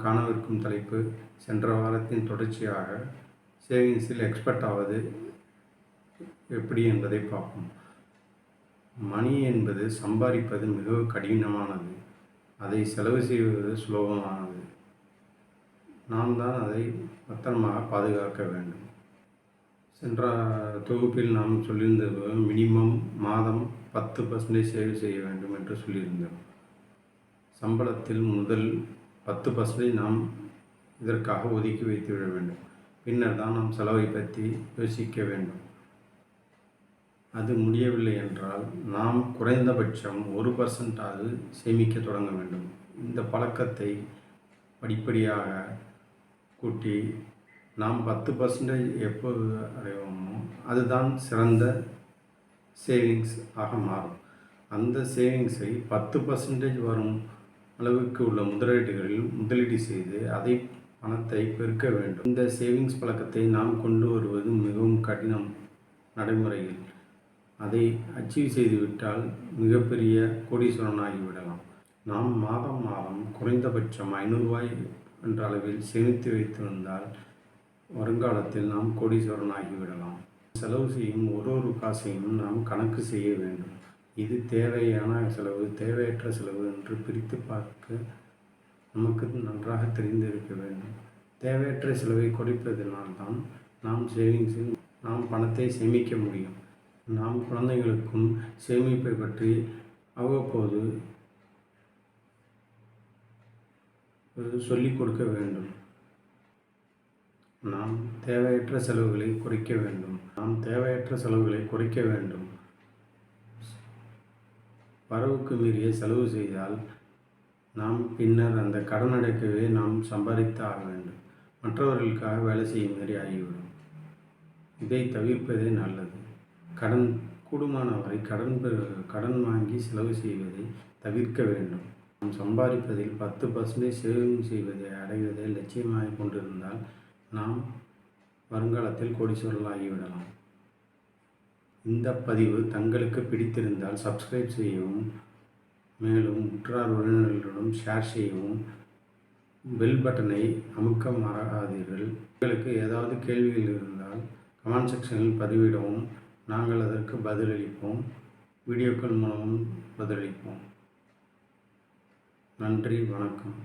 காணவிருக்கும் தலைப்பு சென்ற வாரத்தின் தொடர்ச்சியாக சேவிங்ஸில் எக்ஸ்பர்ட் ஆவது எப்படி என்பதை பார்ப்போம். மணி என்பது சம்பாதிப்பது மிகவும் கடினமானது, அதை செலவு செய்வது சுலபமானது. நாம் தான் அதை பத்திரமாக பாதுகாக்க வேண்டும். சென்ற தொகுப்பில் நாம் சொல்லியிருந்தது மினிமம் மாதம் 10% சேவ் செய்ய வேண்டும் என்று சொல்லியிருந்தோம். சம்பளத்தில் முதல் 10% நாம் இதற்காக ஒதுக்கி வைத்துவிட வேண்டும். பின்னர் தான் நாம் செலவை பற்றி யோசிக்க வேண்டும். அது முடியவில்லை என்றால் நாம் குறைந்தபட்சம் 1% சேமிக்க தொடங்க வேண்டும். இந்த பழக்கத்தை படிப்படியாக கூட்டி நாம் 10% எப்போது அடைவோமோ அதுதான் சிறந்த சேவிங்ஸ் ஆக மாறும். அந்த சேவிங்ஸை 10% வரும் அளவுக்கு உள்ள முதலீடுகளில் முதலீடு செய்து அதை பணத்தை பெருக்க வேண்டும். இந்த சேவிங்ஸ் பழக்கத்தை நாம் கொண்டு வருவது மிகவும் கடினம். நடைமுறையில் அதை அச்சீவ் செய்துவிட்டால் மிகப்பெரிய கோடீஸ்வரன் ஆகிவிடலாம். நாம் மாதம் மாதம் குறைந்தபட்சம் ₹500 என்ற அளவில் சேமித்து வைத்து வந்தால் வருங்காலத்தில் நாம் கோடீஸ்வரன் ஆகிவிடலாம். செலவு செய்யும் ஒரு காசையும் நாம் கணக்கு செய்ய வேண்டும். இது தேவையான செலவு, தேவையற்ற செலவு என்று பிரித்து பார்க்க நமக்கு நன்றாக தெரிந்திருக்க வேண்டும். தேவையற்ற செலவை குறைப்பதனால்தான் நாம் சேவிங்ஸில் நாம் பணத்தை சேமிக்க முடியும். நாம் குழந்தைகளுக்கும் சேமிப்பை பற்றி அவ்வப்போது சொல்லிக் கொடுக்க வேண்டும். நாம் தேவையற்ற செலவுகளை குறைக்க வேண்டும். வரவுக்கு மீறிய செலவு செய்தால் நாம் பின்னர் அந்த கடன் அடைக்கவே நாம் சம்பாதித்து ஆக வேண்டும். மற்றவர்களுக்காக வேலை செய்யும் மாரி ஆகிவிடும். இதை தவிர்ப்பதே நல்லது. கூடுமானவரை கடன் வாங்கி செலவு செய்வதை தவிர்க்க வேண்டும். நாம் சம்பாதிப்பதில் 10% சேவிங் செய்வதை அடைவதை லட்சியமாக கொண்டிருந்தால் நாம் வருங்காலத்தில் கோடீஸ்வரர்கள் ஆகிவிடலாம். இந்த பதிவு தங்களுக்கு பிடித்திருந்தால் சப்ஸ்கிரைப் செய்யவும், மேலும் உற்றார் உறவினர்களிடம் ஷேர் செய்யவும், பெல் பட்டனை அமுக்க மறக்காதீர்கள். உங்களுக்கு ஏதாவது கேள்விகள் இருந்தால் கமெண்ட் செக்ஷனில் பதிவிடவும், நாங்கள் அதற்கு பதிலளிப்போம். வீடியோக்கள் மூலமும் பதிலளிப்போம். நன்றி, வணக்கம்.